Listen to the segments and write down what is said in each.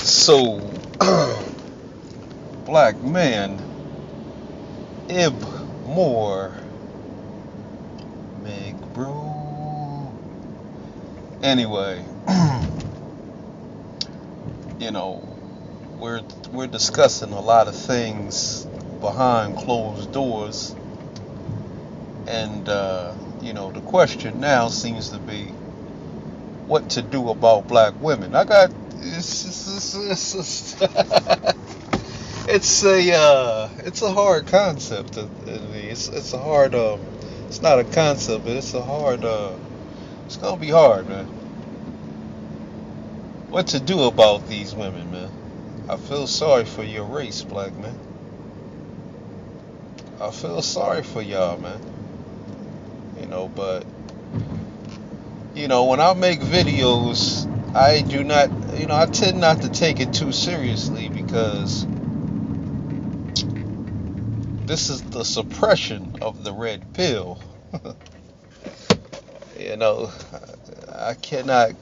So, black man, Ib Moore, Meg Bro. Anyway, you know, we're discussing a lot of things behind closed doors, and the question now seems to be what to do about black women. I got it's a hard concept. It's a hard it's not a concept, but it's a hard it's gonna be hard, man. What to do about these women, man? I feel sorry for your race, black man. I feel sorry for y'all, man. But when I make videos, I do not, I tend not to take it too seriously because this is the suppression of the red pill. I cannot,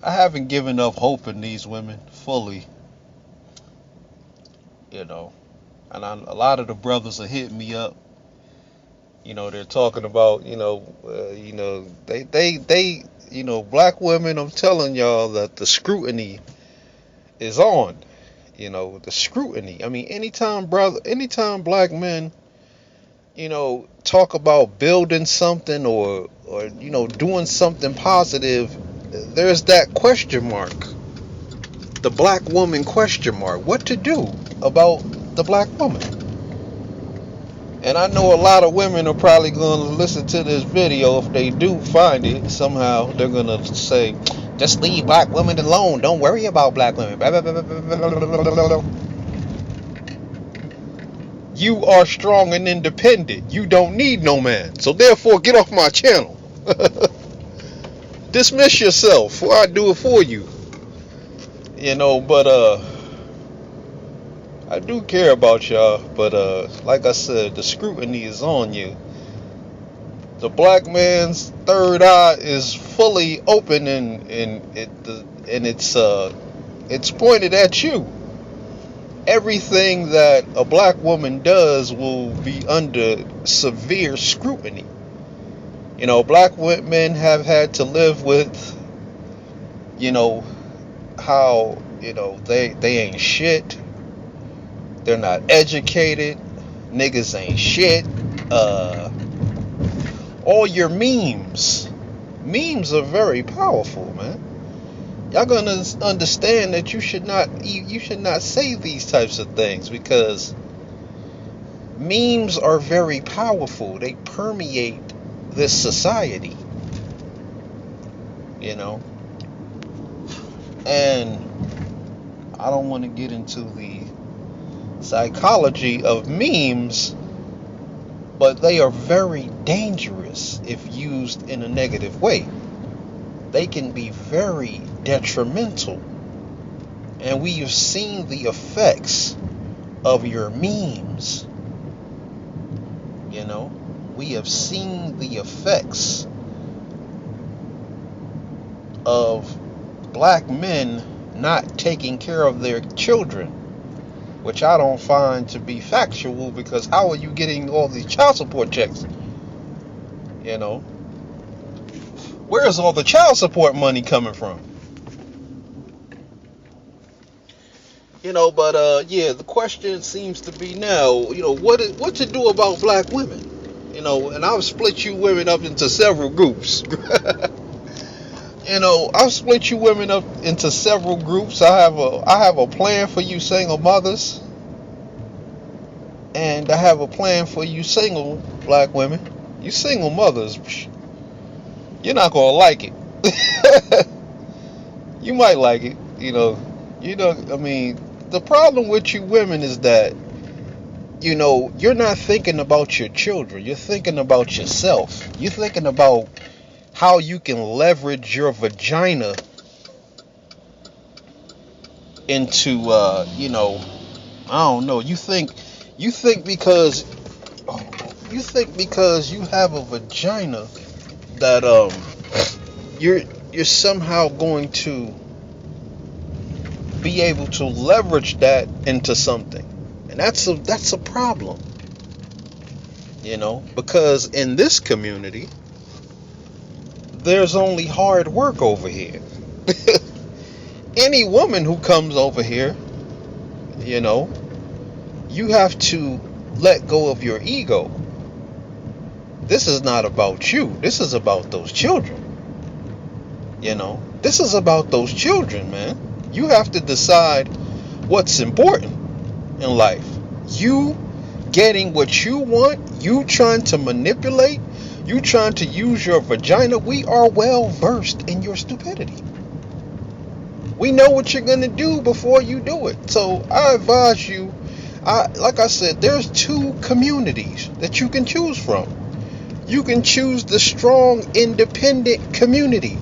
I haven't given up hope in these women fully, and a lot of the brothers are hitting me up. They're talking about, black women. I'm telling y'all that the scrutiny is on. The scrutiny. I mean, anytime black men, talk about building something or doing something positive, there's that question mark. The black woman question mark. What to do about the black woman? And I know a lot of women are probably going to listen to this video. If they do find it somehow, they're going to say, just leave black women alone. Don't worry about black women. You are strong and independent. You don't need no man. So therefore, get off my channel. Dismiss yourself or I do it for you. But I do care about y'all, but like I said, the scrutiny is on you. The black man's third eye is fully open, and it's pointed at you. Everything that a black woman does will be under severe scrutiny. Black women have had to live with, how they ain't shit. They're not educated. Niggas ain't shit. All your memes. Memes are very powerful, man. Y'all gonna understand that you should not say these types of things because memes are very powerful. They permeate this society. And I don't want to get into the psychology of memes, but they are very dangerous if used in a negative way. They can be very detrimental, and we have seen the effects of your memes. We have seen the effects of black men not taking care of their children, which I don't find to be factual, because how are you getting all these child support checks? Where is all the child support money coming from? But the question seems to be now, what to do about black women? And I've split you women up into several groups. I've split you women up into several groups. I have a plan for you single mothers, and I have a plan for you single black women. You single mothers, you're not gonna like it. You might like it, I mean, the problem with you women is that, you're not thinking about your children. You're thinking about yourself. You're thinking about how you can leverage your vagina into, I don't know. You think because you have a vagina that you're somehow going to be able to leverage that into something. And that's a problem, because in this community, there's only hard work over here. Any woman who comes over here, you have to let go of your ego. This is not about you. This is about those children. This is about those children, man. You have to decide what's important in life. You getting what you want, you trying to manipulate, you trying to use your vagina. We are well versed in your stupidity. We know what you're going to do before you do it. So I advise you, like I said, there's two communities that you can choose from. You can choose the strong, independent community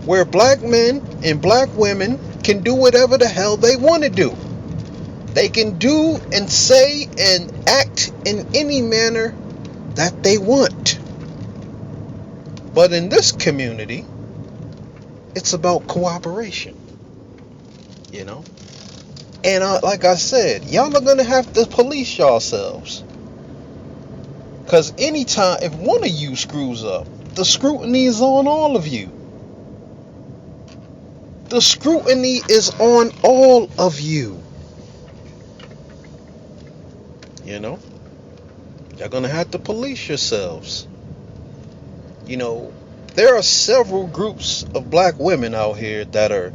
where black men and black women can do whatever the hell they want to do. They can do and say and act in any manner that they want. But in this community, it's about cooperation, And like I said, y'all are going to have to police yourselves. Because anytime, if one of you screws up, the scrutiny is on all of you. The scrutiny is on all of you. You're going to have to police yourselves. There are several groups of black women out here that are,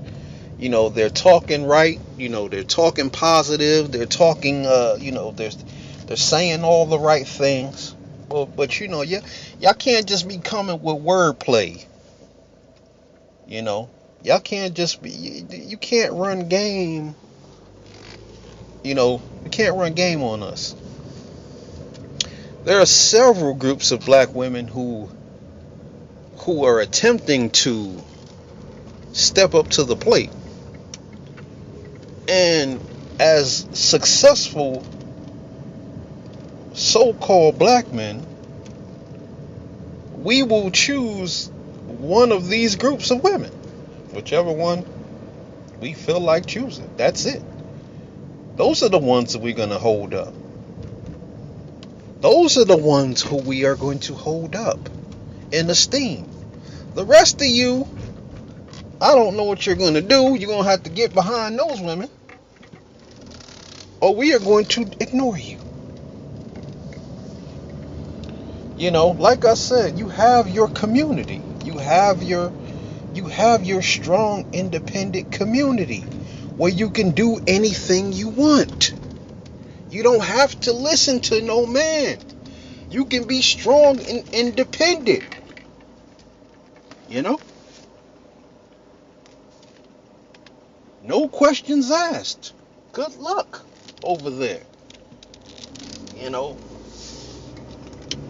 they're talking right, they're talking positive, they're talking, they're saying all the right things. But y'all can't just be coming with wordplay. Y'all can't just be, you can't run game. You can't run game on us. There are several groups of black women who are attempting to step up to the plate. And as successful so-called black men, we will choose one of these groups of women, whichever one we feel like choosing. That's it. Those are the ones that we're going to hold up. Those are the ones who we are going to hold up in esteem. The rest of you, I don't know what you're going to do. You're going to have to get behind those women, or we are going to ignore you. Like I said, you have your community. You have your strong, independent community where you can do anything you want. You don't have to listen to no man. You can be strong and independent. No questions asked. Good luck over there.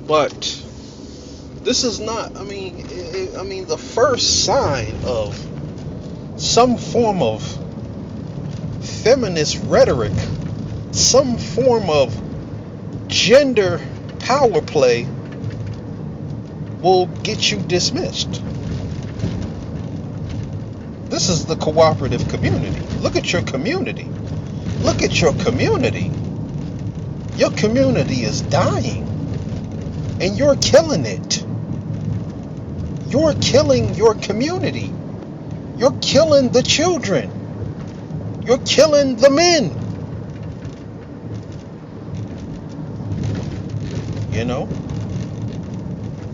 But this is not, the first sign of some form of feminist rhetoric, some form of gender power play will get you dismissed. This is the cooperative community. Look at your community. Look at your community. Your community is dying. And you're killing it. You're killing your community. You're killing the children. You're killing the men.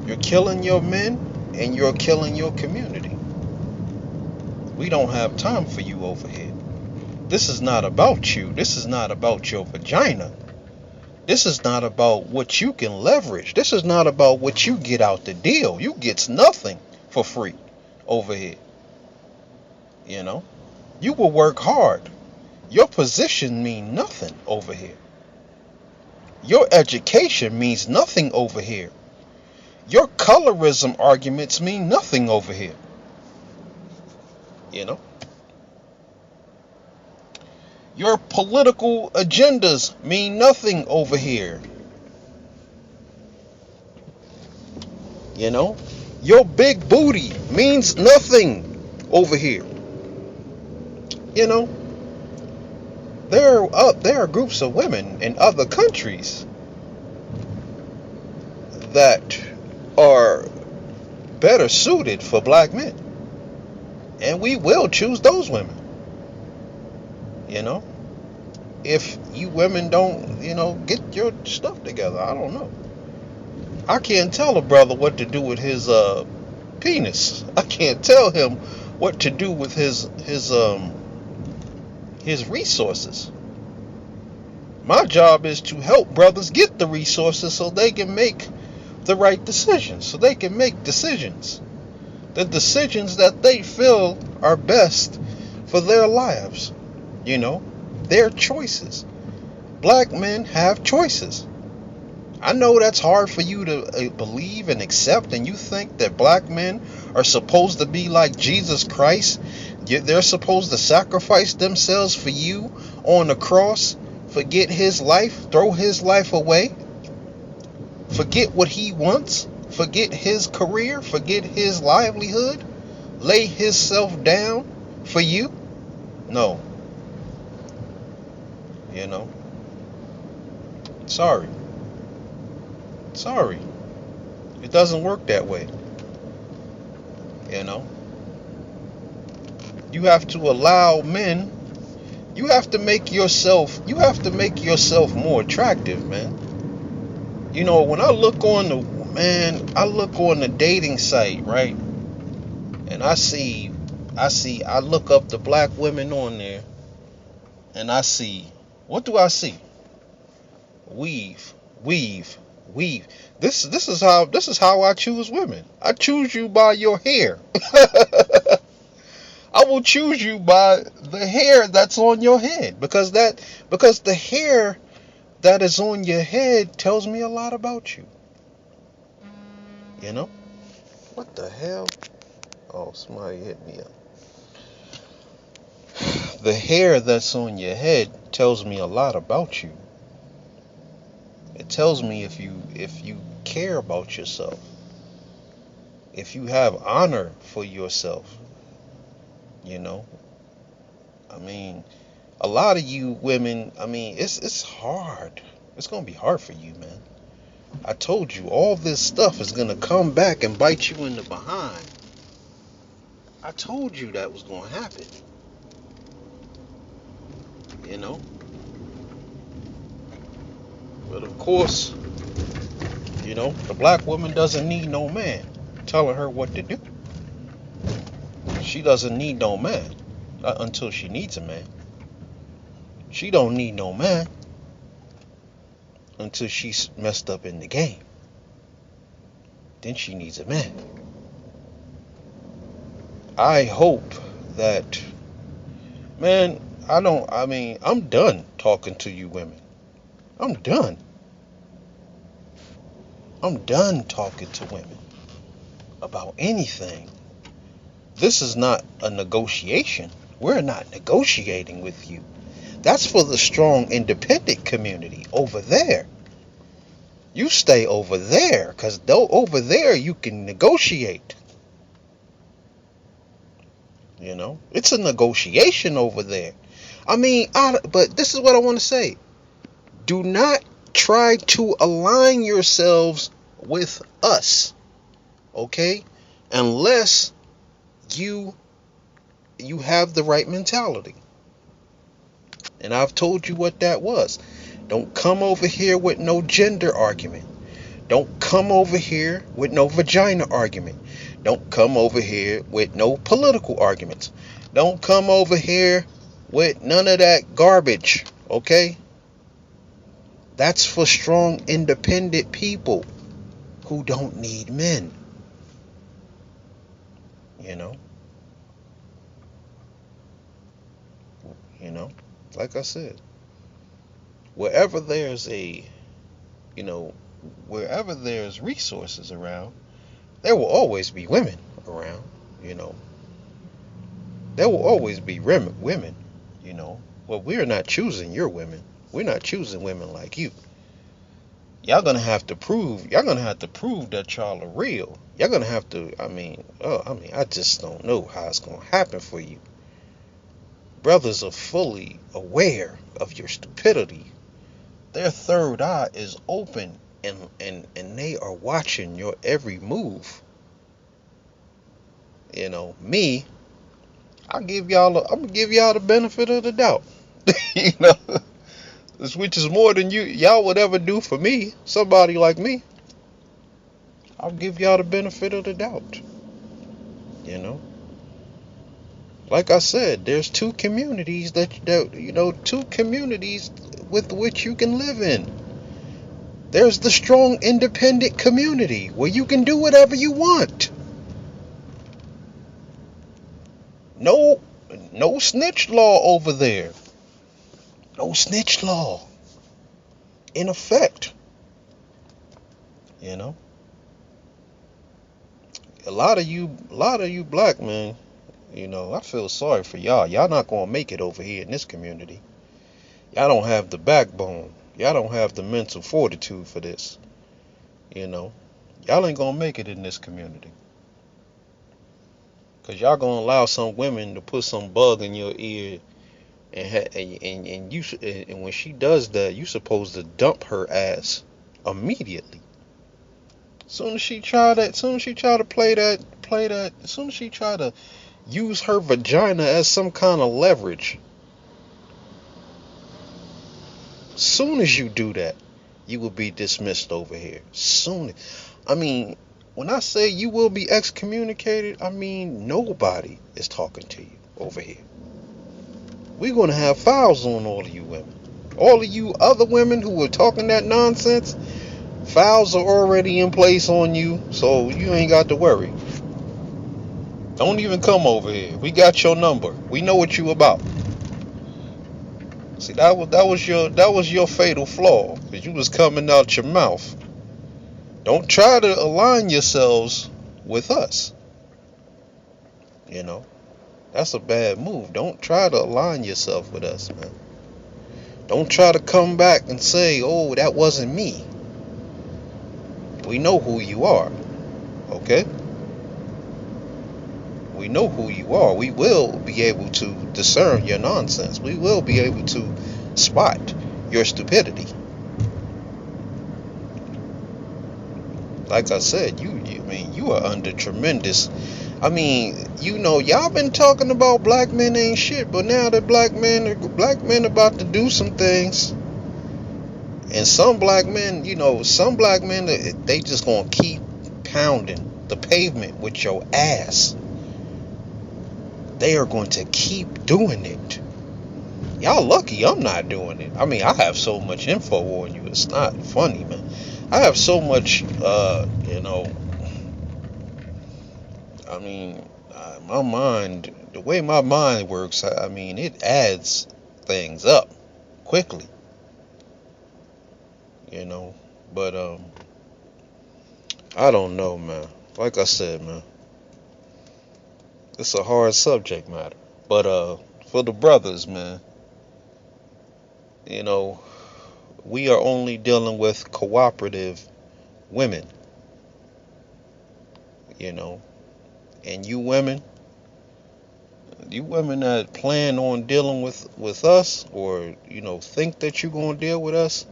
You're killing your men and you're killing your community. We don't have time for you over here. This is not about you. This is not about your vagina. This is not about what you can leverage. This is not about what you get out the deal. You get nothing for free over here. You will work hard. Your position means nothing over here. Your education means nothing over here. Your colorism arguments mean nothing over here. Your political agendas mean nothing over here. Your big booty means nothing over here. You know, there are groups of women in other countries that are better suited for black men, and we will choose those women. You know, if you women don't, get your stuff together, I don't know. I can't tell a brother what to do with his penis. I can't tell him what to do with his resources. My job is to help brothers get the resources so they can make the right decisions, so they can make decisions, the decisions that they feel are best for their lives, their choices. Black men have choices. I know that's hard for you to believe and accept, and you think that black men are supposed to be like Jesus Christ. They're supposed to sacrifice themselves for you on the cross, forget his life, throw his life away, forget what he wants, forget his career, forget his livelihood, lay himself down for you. No. Sorry. It doesn't work that way. You have to allow men, you have to make yourself more attractive, man. When I look on the dating site, right? And I look up the black women on there, and what do I see? Weave, weave, weave. This is how I choose women. I choose you by your hair. I will choose you by the hair that's on your head, because the hair that is on your head tells me a lot about you. What the hell? Oh, somebody hit me up. The hair that's on your head tells me a lot about you. It tells me if you care about yourself, if you have honor for yourself. A lot of you women, it's hard. It's gonna be hard for you, man. I told you, all this stuff is gonna come back and bite you in the behind. I told you that was gonna happen. But of course, the black woman doesn't need no man telling her what to do. She doesn't need no man until she needs a man. She don't need no man until she's messed up in the game. Then she needs a man. I hope that, man, I'm done talking to you women. I'm done. I'm done talking to women about anything. This is not a negotiation. We're not negotiating with you. That's for the strong, independent community over there. You stay over there, because over there you can negotiate. It's a negotiation over there. But this is what I want to say. Do not try to align yourselves with us, okay? Unless you have the right mentality. And I've told you what that was. Don't come over here with no gender argument. Don't come over here with no vagina argument. Don't come over here with no political arguments. Don't come over here with none of that garbage, okay? That's for strong, independent people who don't need men. Like I said, wherever there's wherever there's resources around, there will always be women around. There will always be women. Well, we're not choosing your women. We're not choosing women like you. Y'all gonna have to prove that y'all are real. Y'all gonna have to, I just don't know how it's gonna happen for you. Brothers are fully aware of your stupidity. Their third eye is open, and they are watching your every move. Me, I'm gonna give y'all the benefit of the doubt. you know, which is more than y'all would ever do for me. Somebody like me, I'll give y'all the benefit of the doubt. You know, like I said, there's two communities two communities with which you can live in. There's the strong, independent community where you can do whatever you want. No, no snitch law over there. No snitch law in effect. You know, a lot of you black men. I feel sorry for y'all. Y'all not gonna make it over here in this community. Y'all don't have the backbone. Y'all don't have the mental fortitude for this. Y'all ain't gonna make it in this community. Cause y'all gonna allow some women to put some bug in your ear, and when she does that, you supposed to dump her ass immediately. Soon as she try to as soon as she try to use her vagina as some kind of leverage, soon as you do that, you will be dismissed over here. I mean, when I say you will be excommunicated, I mean nobody is talking to you over here. We're gonna have files on all of you women. All of you other women who were talking that nonsense, files are already in place on you, so you ain't got to worry. Don't even come over here. We got your number. We know what you about. See, that was your fatal flaw, because you was coming out your mouth. Don't try to align yourselves with us. That's a bad move. Don't try to align yourself with us, man. Don't try to come back and say, "Oh, that wasn't me." We know who you are, okay? We know who you are. We will be able to discern your nonsense. We will be able to spot your stupidity. Like I said, you are under tremendous. Y'all been talking about black men ain't shit, but now that black men about to do some things, and some black men, they just gonna keep pounding the pavement with your ass. They are going to keep doing it. Y'all lucky I'm not doing it. I have so much info on you. It's not funny, man. I have so much, my mind, the way my mind works, it adds things up quickly, but, I don't know, man. Like I said, man, it's a hard subject matter, but, for the brothers, man, we are only dealing with cooperative women, and you women that plan on dealing with us, or think that you're going to deal with us,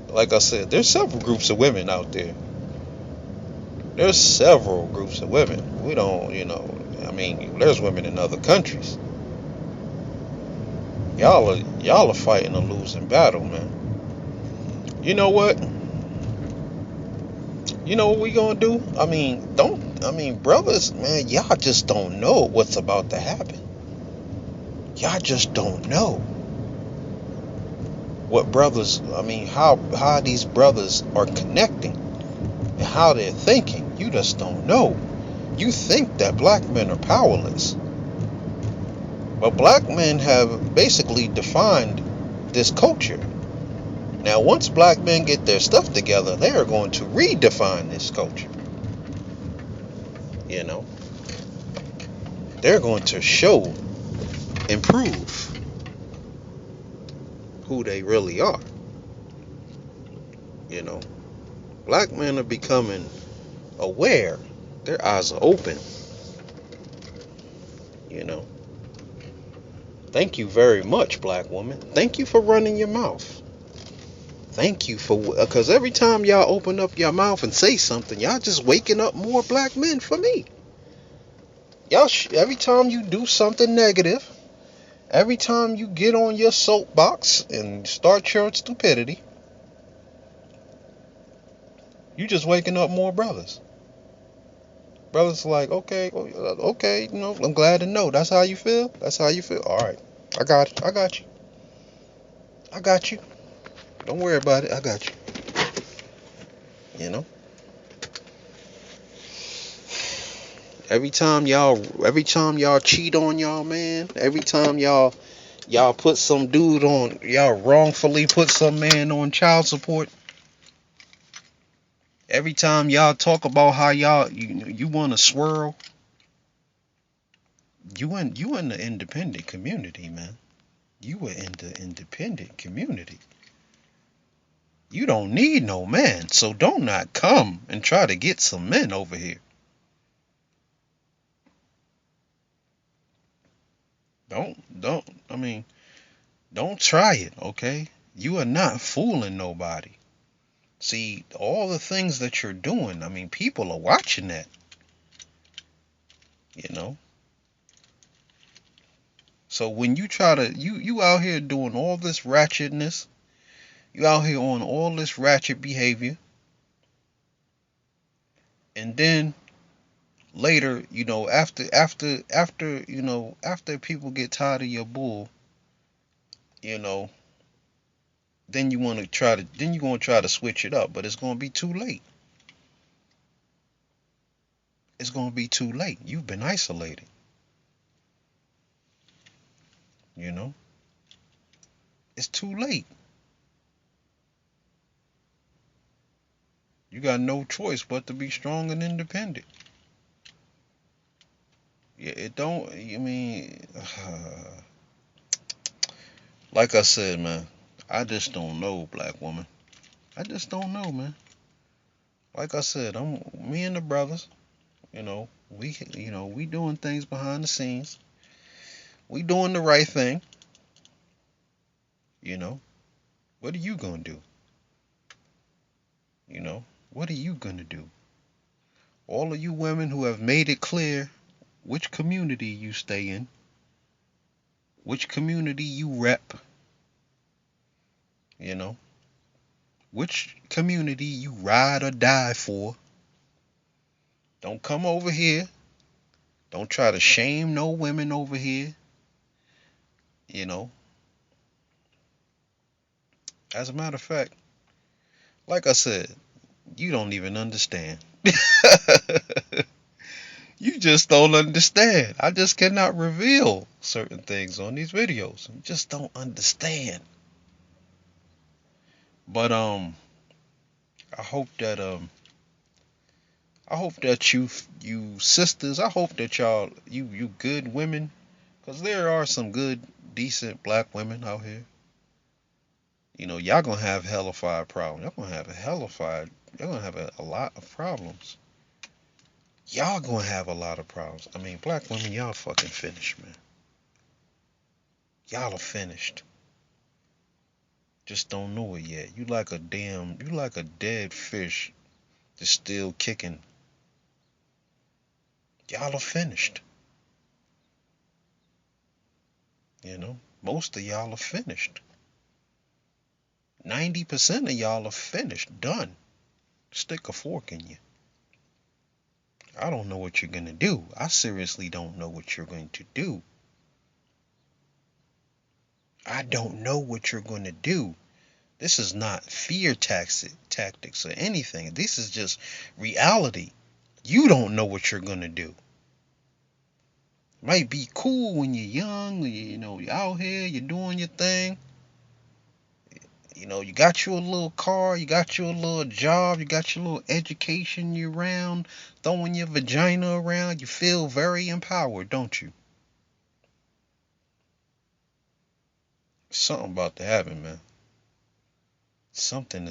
like I said, there's several groups of women out there. There's several groups of women. We don't, there's women in other countries. Y'all are fighting a losing battle, man. You know what? You know what we gonna do? Brothers, man, y'all just don't know what's about to happen. Y'all just don't know what brothers, how these brothers are connecting and how they're thinking. You just don't know. You think that black men are powerless. But black men have basically defined this culture. Now, once black men get their stuff together, they are going to redefine this culture. They're going to show and prove who they really are. Black men are becoming aware. Their eyes are open. Thank you very much, black woman. Thank you for running your mouth. Thank you for, because every time y'all open up your mouth and say something, y'all just waking up more black men for me. Every time you do something negative, every time you get on your soapbox and start your stupidity, you just waking up more brothers. Brothers like, okay, okay, I'm glad to know. That's how you feel? That's how you feel? All right. I got it. I got you. I got you. Don't worry about it. I got you. You know? Every time y'all cheat on y'all man, every time y'all put some dude on, y'all wrongfully put some man on child support. Every time y'all talk about how you want to swirl, you in the independent community, man. You were in the independent community. You don't need no man, so don't not come and try to get some men over here. I mean, don't try it, okay? You are not fooling nobody. See, all the things that you're doing, I mean, people are watching that, you know? So when you try to, you out here doing all this ratchetness, you out here on all this ratchet behavior, and then later, after people get tired of your bull, you know, then you're gonna try to switch it up, but it's gonna be too late. It's gonna be too late. You've been isolated, you know? It's too late. You got no choice but to be strong and independent. Yeah, it don't, I mean, like I said, man, I just don't know, black woman. I just don't know, man. Like I said, me and the brothers, we doing things behind the scenes. We doing the right thing, you know. What are you gonna do? You know, what are you gonna do? All of you women who have made it clear which community you stay in, which community you rep, you know, which community you ride or die for. Don't come over here. Don't try to shame no women over here. You know, as a matter of fact, like I said, you don't even understand. You just don't understand. I just cannot reveal certain things on these videos. You just don't understand. But I hope that you sisters, I hope that you good women, cause there are some good decent black women out here. You know, y'all gonna have hellified problems. Y'all gonna have a lot of problems. Y'all gonna have a lot of problems. I mean, black women, y'all fucking finished, man. Y'all are finished. Just don't know it yet. You like a dead fish that's still kicking. Y'all are finished. You know, most of y'all are finished. 90% of y'all are finished, done. Stick a fork in you. I don't know what you're gonna do. I seriously don't know what you're going to do. I don't know what you're gonna do. This is not fear tactics or anything. This is just reality. You don't know what you're gonna do. Might be cool when you're young, you're out here, you're doing your thing. You know, you got you a little car, you got you a little job, you got your little education, you around, throwing your vagina around. You feel very empowered, don't you? Something about to happen, man. Something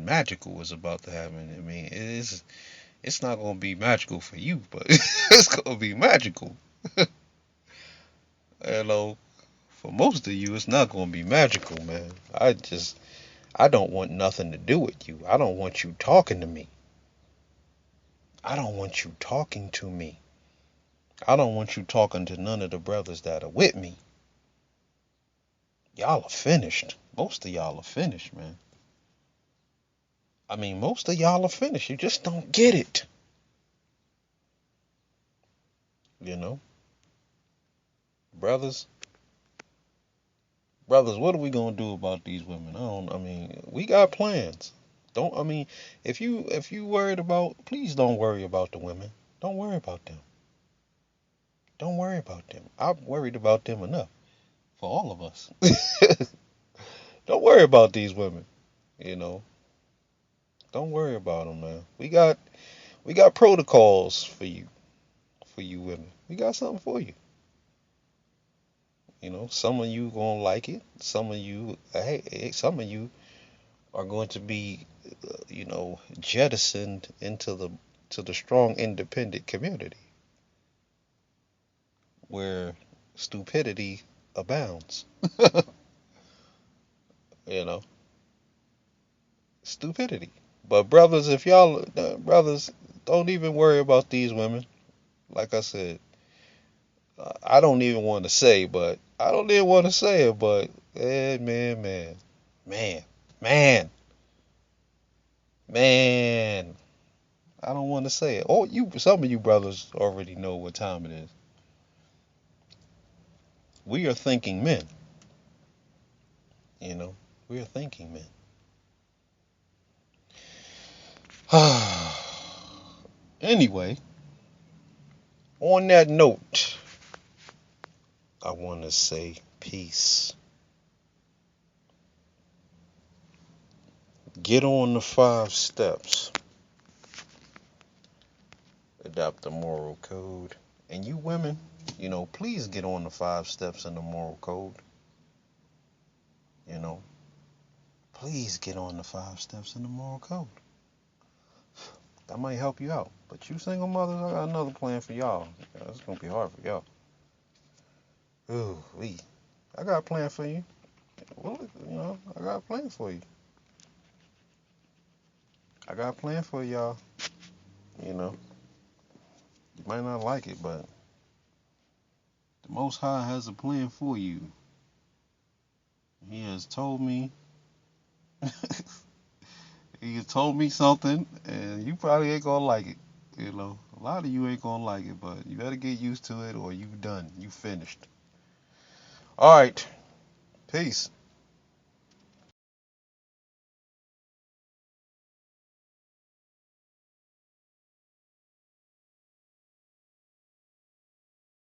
magical is about to happen. I mean, it's not gonna be magical for you, but it's gonna be magical. Hello. For most of you, it's not gonna be magical, man. I don't want nothing to do with you. I don't want you talking to me. I don't want you talking to me. I don't want you talking to none of the brothers that are with me. Y'all are finished. Most of y'all are finished, man. I mean, most of y'all are finished. You just don't get it. You know, brothers, what are we gonna do about these women? I mean, we got plans. Don't. I mean, if you worried about, please don't worry about the women. Don't worry about them. Don't worry about them. I've worried about them enough for all of us. Don't worry about these women. You know, don't worry about them, man. We got protocols for you women. We got something for you. You know, some of you gonna like it. Some of you, some of you are going to be, jettisoned into the strong, independent community where stupidity abounds. You know, stupidity. But brothers, if y'all brothers, don't even worry about these women. Like I said, I don't even want to say, but I don't even want to say it, but man, man, man. I don't want to say it. Oh, some of you brothers already know what time it is. We are thinking men. You know, we are thinking men. Anyway, on that note, I want to say peace. Get on the 5 steps. Adopt the moral code. And you women, please get on the 5 steps in the moral code. You know, please get on the 5 steps in the moral code. That might help you out. But you single mothers, I got another plan for y'all. It's gonna be hard for y'all. Ooh, I got a plan for you. Well, I got a plan for you. I got a plan for y'all. You know, you might not like it, but the Most High has a plan for you. He has told me. He has told me something, and you probably ain't gonna like it. A lot of you ain't gonna like it, but you better get used to it, or you done. You finished. All right. Peace.